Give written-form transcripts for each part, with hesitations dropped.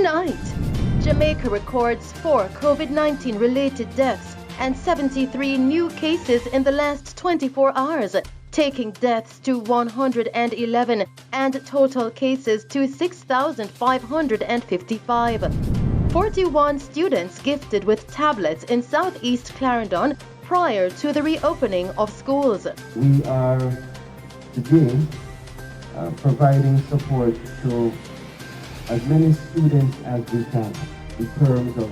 Tonight, Jamaica records 4 COVID-19 related deaths and 73 new cases in the last 24 hours, taking deaths to 111 and total cases to 6,555. 41 students gifted with tablets in southeast Clarendon prior to the reopening of schools. We are today providing support to as many students as we can in terms of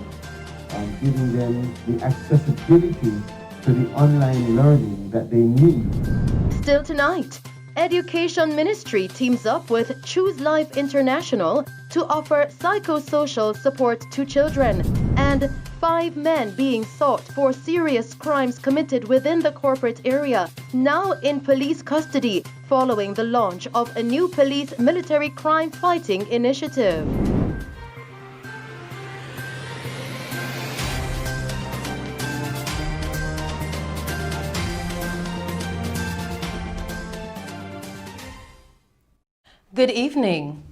giving them the accessibility to the online learning that they need. Still tonight, Education Ministry teams up with Choose Life International to offer psychosocial support to children, and 5 men being sought for serious crimes committed within the corporate area now in police custody following the launch of a new police military crime fighting initiative. Good evening.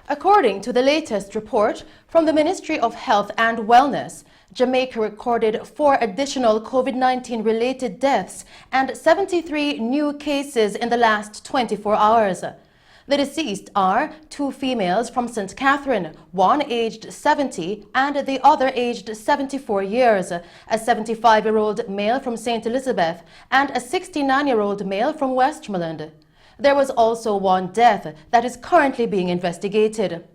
According to the latest report from the Ministry of Health and Wellness, Jamaica recorded 4 additional COVID-19 related deaths and 73 new cases in the last 24 hours. The deceased are 2 females from St. Catherine, one aged 70 and the other aged 74 years, a 75-year-old male from St. Elizabeth and a 69-year-old male from Westmoreland. There was also 1 death that is currently being investigated.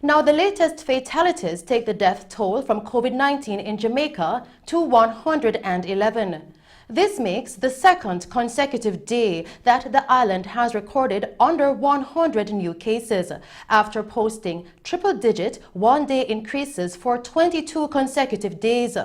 Now, the latest fatalities take the death toll from COVID-19 in Jamaica to 111. This makes the 2nd consecutive day that the island has recorded under 100 new cases, after posting triple-digit one-day increases for 22 consecutive days.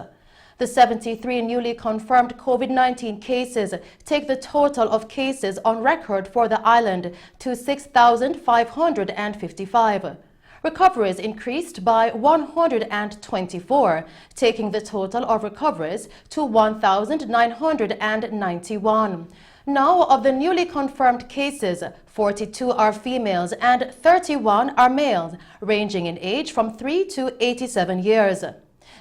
The 73 newly confirmed COVID-19 cases take the total of cases on record for the island to 6,555. Recoveries increased by 124, taking the total of recoveries to 1,991. Now, of the newly confirmed cases, 42 are females and 31 are males, ranging in age from 3 to 87 years.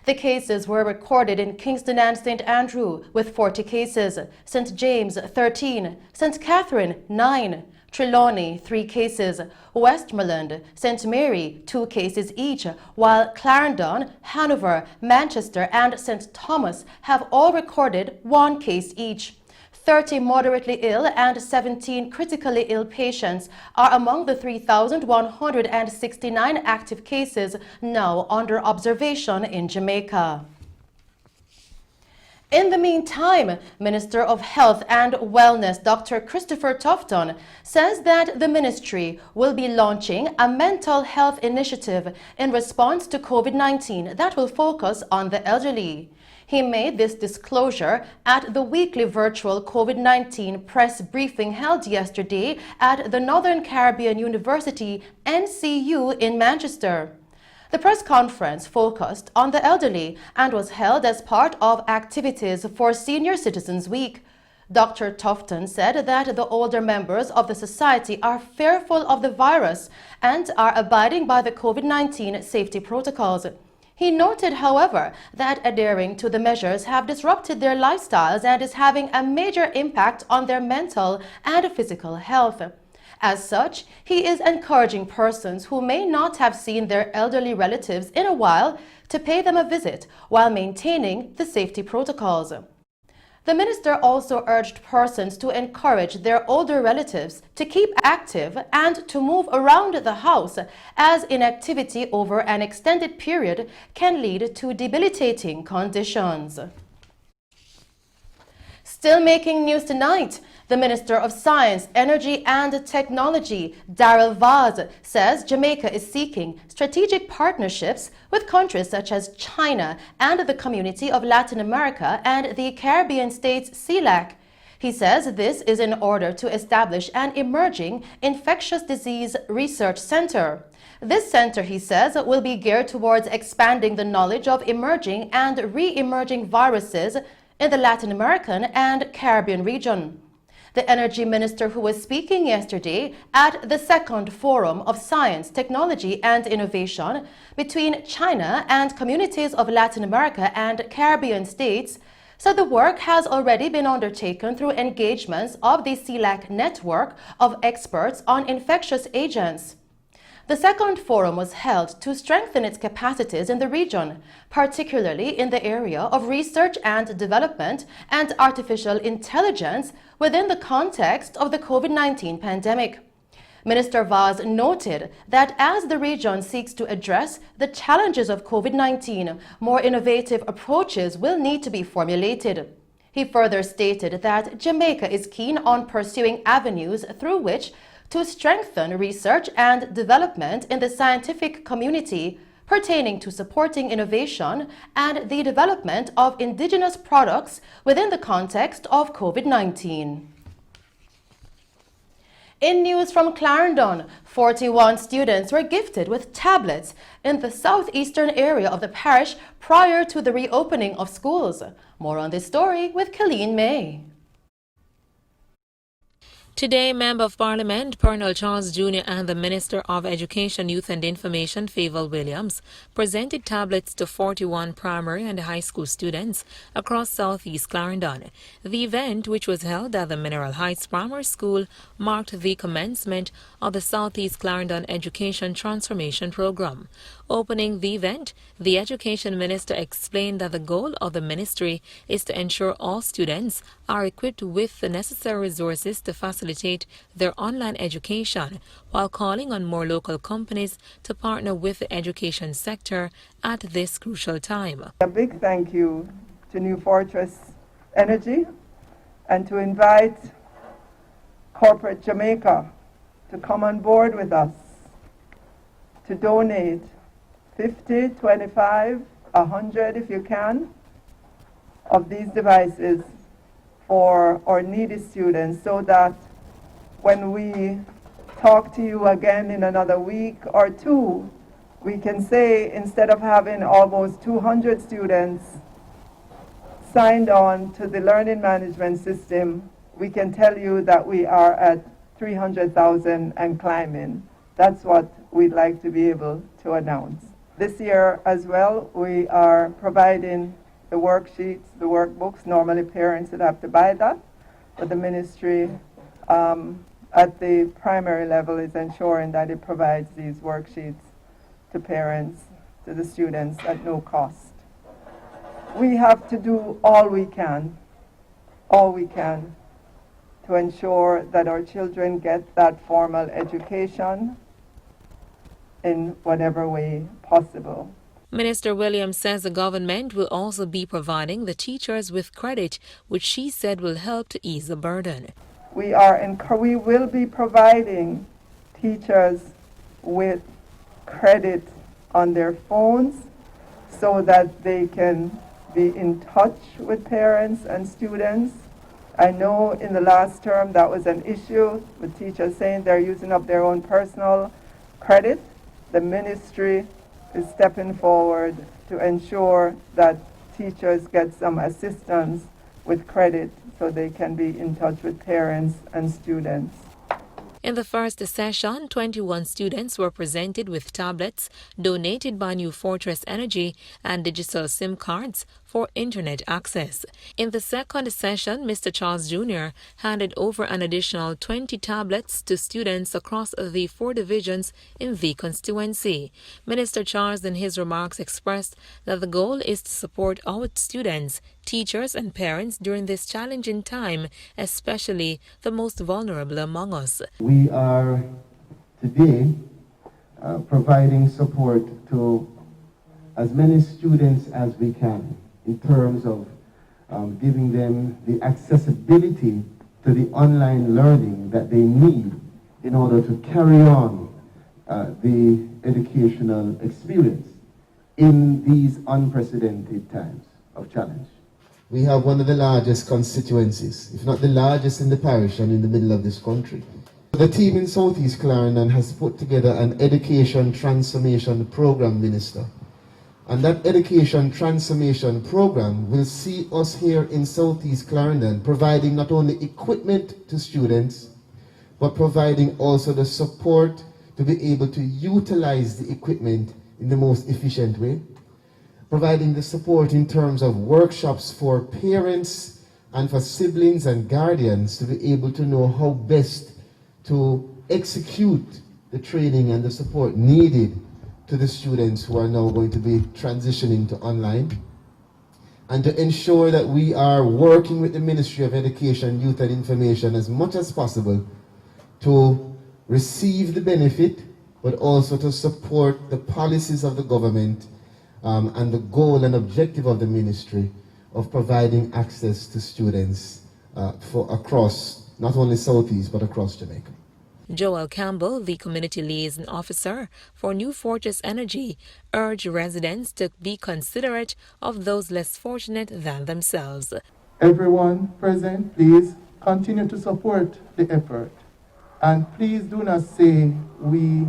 The cases were recorded in Kingston and St. Andrew with 40 cases, St. James 13, St. Catherine 9, Trelawney 3 cases, Westmoreland, St. Mary 2 cases each, while Clarendon, Hanover, Manchester and St. Thomas have all recorded 1 case each. 30 moderately ill and 17 critically ill patients are among the 3,169 active cases now under observation in Jamaica. In the meantime, Minister of Health and Wellness Dr. Christopher Tufton says that the ministry will be launching a mental health initiative in response to COVID-19 that will focus on the elderly. He made this disclosure at the weekly virtual COVID-19 press briefing held yesterday at the Northern Caribbean University NCU in Manchester. The press conference focused on the elderly and was held as part of activities for Senior Citizens Week. Dr. Tufton said that the older members of the society are fearful of the virus and are abiding by the COVID-19 safety protocols. He noted, however, that adhering to the measures have disrupted their lifestyles and is having a major impact on their mental and physical health. As such, he is encouraging persons who may not have seen their elderly relatives in a while to pay them a visit while maintaining the safety protocols. The minister also urged persons to encourage their older relatives to keep active and to move around the house, as inactivity over an extended period can lead to debilitating conditions. Still making news tonight, the Minister of Science, Energy and Technology, Darrell Vaz, says Jamaica is seeking strategic partnerships with countries such as China and the Community of Latin America and the Caribbean states CELAC. He says this is in order to establish an emerging infectious disease research center. This center, he says, will be geared towards expanding the knowledge of emerging and re-emerging viruses in the Latin American and Caribbean region. The Energy Minister, who was speaking yesterday at the second Forum of Science, Technology and Innovation between China and communities of Latin America and Caribbean states, said the work has already been undertaken through engagements of the CELAC network of experts on infectious agents. The second forum was held to strengthen its capacities in the region, particularly in the area of research and development and artificial intelligence within the context of the COVID-19 pandemic. Minister Vaz noted that as the region seeks to address the challenges of COVID-19, more innovative approaches will need to be formulated. He further stated that Jamaica is keen on pursuing avenues through which to strengthen research and development in the scientific community pertaining to supporting innovation and the development of indigenous products within the context of COVID-19. In news from Clarendon, 41 students were gifted with tablets in the southeastern area of the parish prior to the reopening of schools. More on this story with Colleen May. Today, Member of Parliament Colonel Charles Jr. and the Minister of Education, Youth and Information, Favour Williams, presented tablets to 41 primary and high school students across southeast Clarendon. The event, which was held at the Mineral Heights Primary School, marked the commencement of the Southeast Clarendon Education Transformation Program. Opening the event, the Education Minister explained that the goal of the ministry is to ensure all students are equipped with the necessary resources to facilitate their online education, while calling on more local companies to partner with the education sector at this crucial time. A big thank you to New Fortress Energy and to invite Corporate Jamaica to come on board with us to donate 50, 25, 100 if you can of these devices for our needy students, so that when we talk to you again in another week or two, we can say, instead of having almost 200 students signed on to the learning management system, we can tell you that we are at 300,000 and climbing. That's what we'd like to be able to announce. This year as well, we are providing the worksheets, the workbooks. Normally parents would have to buy that, but the ministry at the primary level is ensuring that it provides these worksheets to parents, to the students at no cost. We have to do all we can to ensure that our children get that formal education in whatever way possible. Minister Williams says the government will also be providing the teachers with credit, which she said will help to ease the burden. We will be providing teachers with credit on their phones so that they can be in touch with parents and students. I know in the last term that was an issue with teachers saying they're using up their own personal credit. The ministry is stepping forward to ensure that teachers get some assistance with credit so they can be in touch with parents and students. In the first session, 21 students were presented with tablets donated by New Fortress Energy and digital SIM cards for internet access. In the second session, Mr. Charles Jr. handed over an additional 20 tablets to students across the 4 divisions in the constituency. Minister Charles, in his remarks, expressed that the goal is to support our students, teachers and parents during this challenging time, especially the most vulnerable among us. We are today providing support to as many students as we can in terms of giving them the accessibility to the online learning that they need in order to carry on the educational experience in these unprecedented times of challenge. We have one of the largest constituencies, if not the largest in the parish and in the middle of this country. The team in Southeast Clarendon has put together an education transformation program, Minister. And that education transformation program will see us here in Southeast Clarendon providing not only equipment to students, but providing also the support to be able to utilize the equipment in the most efficient way, providing the support in terms of workshops for parents and for siblings and guardians to be able to know how best to execute the training and the support needed to the students who are now going to be transitioning to online, and to ensure that we are working with the Ministry of Education, Youth and Information as much as possible to receive the benefit, but also to support the policies of the government and the goal and objective of the ministry of providing access to students for across, not only Southeast, but across Jamaica. Joel Campbell, the Community Liaison Officer for New Fortress Energy, urged residents to be considerate of those less fortunate than themselves. Everyone present, please continue to support the effort. And please do not say we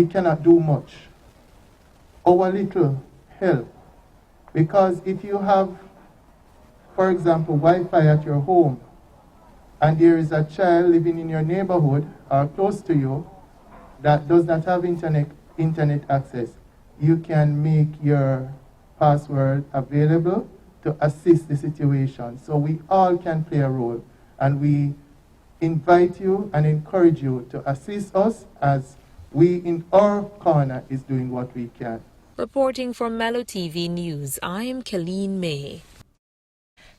cannot do much. Our little help. Because if you have, for example, Wi-Fi at your home, and there is a child living in your neighborhood or close to you that does not have internet access, you can make your password available to assist the situation. So we all can play a role, and we invite you and encourage you to assist us as we in our corner is doing what we can. Reporting for Mello TV News, I am Colleen May.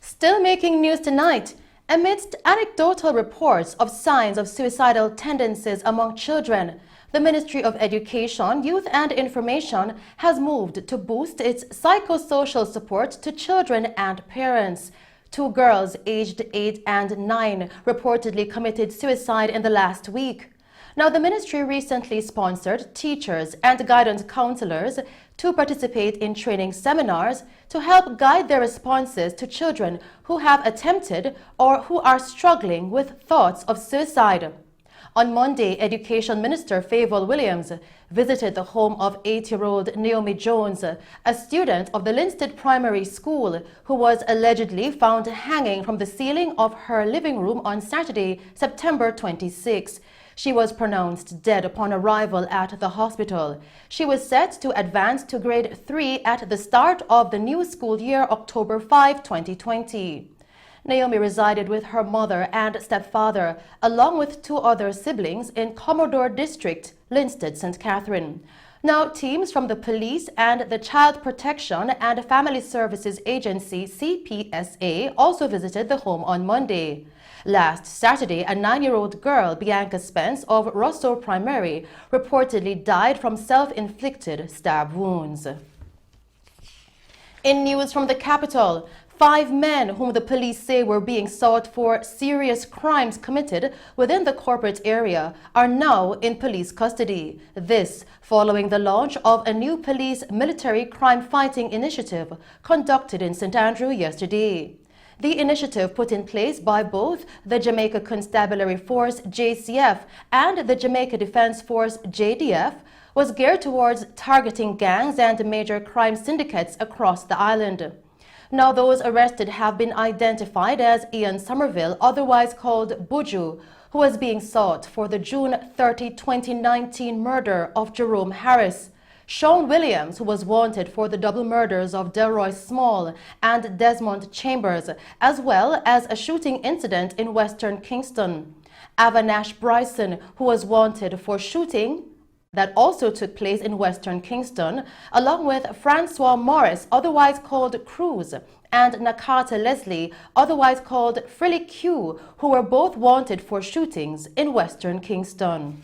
Still making news tonight. Amidst anecdotal reports of signs of suicidal tendencies among children, the Ministry of Education, Youth and Information has moved to boost its psychosocial support to children and parents. 2 girls aged 8 and 9 reportedly committed suicide in the last week. Now, the ministry recently sponsored teachers and guidance counselors to participate in training seminars to help guide their responses to children who have attempted or who are struggling with thoughts of suicide. On Monday, Education Minister Favour Williams visited the home of 8-year-old Naomi Jones, a student of the Linstead Primary School, who was allegedly found hanging from the ceiling of her living room on Saturday, September 26. She was pronounced dead upon arrival at the hospital. She was set to advance to grade 3 at the start of the new school year, October 5, 2020. Naomi resided with her mother and stepfather, along with 2 other siblings in Commodore District, Linstead, St. Catherine. Now, teams from the police and the Child Protection and Family Services Agency, CPSA, also visited the home on Monday. Last Saturday, a 9-year-old girl, Bianca Spence of Rosso Primary, reportedly died from self-inflicted stab wounds. In news from the capital, 5 men whom the police say were being sought for serious crimes committed within the corporate area are now in police custody. This following the launch of a new police military crime fighting initiative conducted in St. Andrew yesterday. The initiative, put in place by both the Jamaica Constabulary Force JCF and the Jamaica Defence Force JDF, was geared towards targeting gangs and major crime syndicates across the island. Now, those arrested have been identified as Ian Somerville, otherwise called Buju, who was being sought for the June 30, 2019 murder of Jerome Harris. Sean Williams, who was wanted for the double murders of Delroy Small and Desmond Chambers, as well as a shooting incident in Western Kingston. Avanash Bryson, who was wanted for shooting that also took place in Western Kingston, along with Francois Morris, otherwise called Cruz, and Nakata Leslie, otherwise called Frilly Q, who were both wanted for shootings in Western Kingston.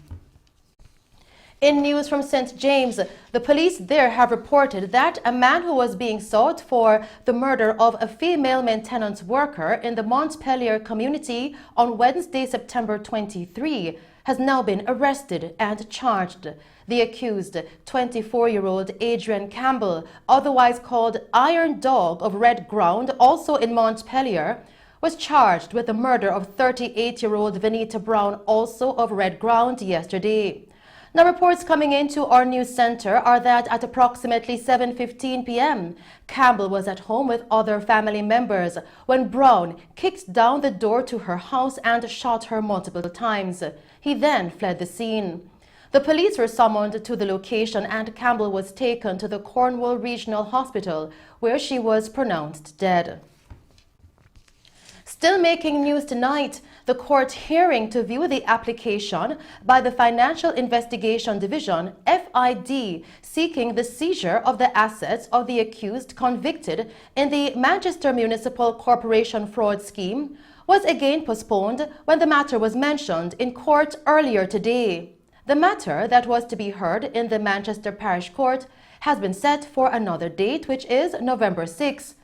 In news from St. James, the police there have reported that a man who was being sought for the murder of a female maintenance worker in the Montpelier community on Wednesday, September 23, has now been arrested and charged. The accused, 24-year-old Adrian Campbell, otherwise called Iron Dog of Red Ground, also in Montpelier, was charged with the murder of 38-year-old Venita Brown, also of Red Ground, yesterday. Now, reports coming into our news center are that at approximately 7:15 p.m., Campbell was at home with other family members when Brown kicked down the door to her house and shot her multiple times. He then fled the scene. The police were summoned to the location and Campbell was taken to the Cornwall Regional Hospital, where she was pronounced dead. Still making news tonight, the court hearing to view the application by the Financial Investigation Division, FID, seeking the seizure of the assets of the accused convicted in the Manchester Municipal Corporation fraud scheme, was again postponed when the matter was mentioned in court earlier today. The matter that was to be heard in the Manchester Parish Court has been set for another date, which is November 6.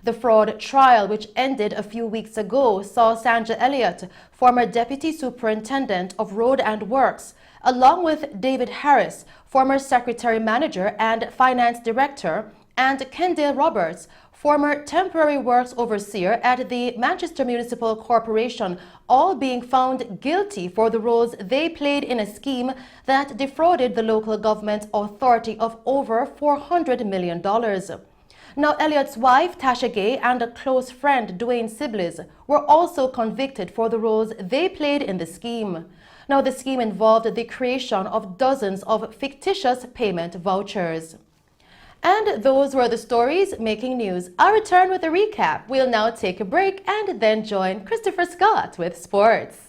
The fraud trial, which ended a few weeks ago, saw Sandra Elliott, former Deputy Superintendent of Road and Works, along with David Harris, former Secretary Manager and Finance Director, and Kendall Roberts, former Temporary Works Overseer at the Manchester Municipal Corporation, all being found guilty for the roles they played in a scheme that defrauded the local government authority of over $400 million. Now, Elliott's wife, Tasha Gay, and a close friend, Dwayne Sibley, were also convicted for the roles they played in the scheme. Now, the scheme involved the creation of dozens of fictitious payment vouchers. And those were the stories making news. I'll return with a recap. We'll now take a break and then join Christopher Scott with sports.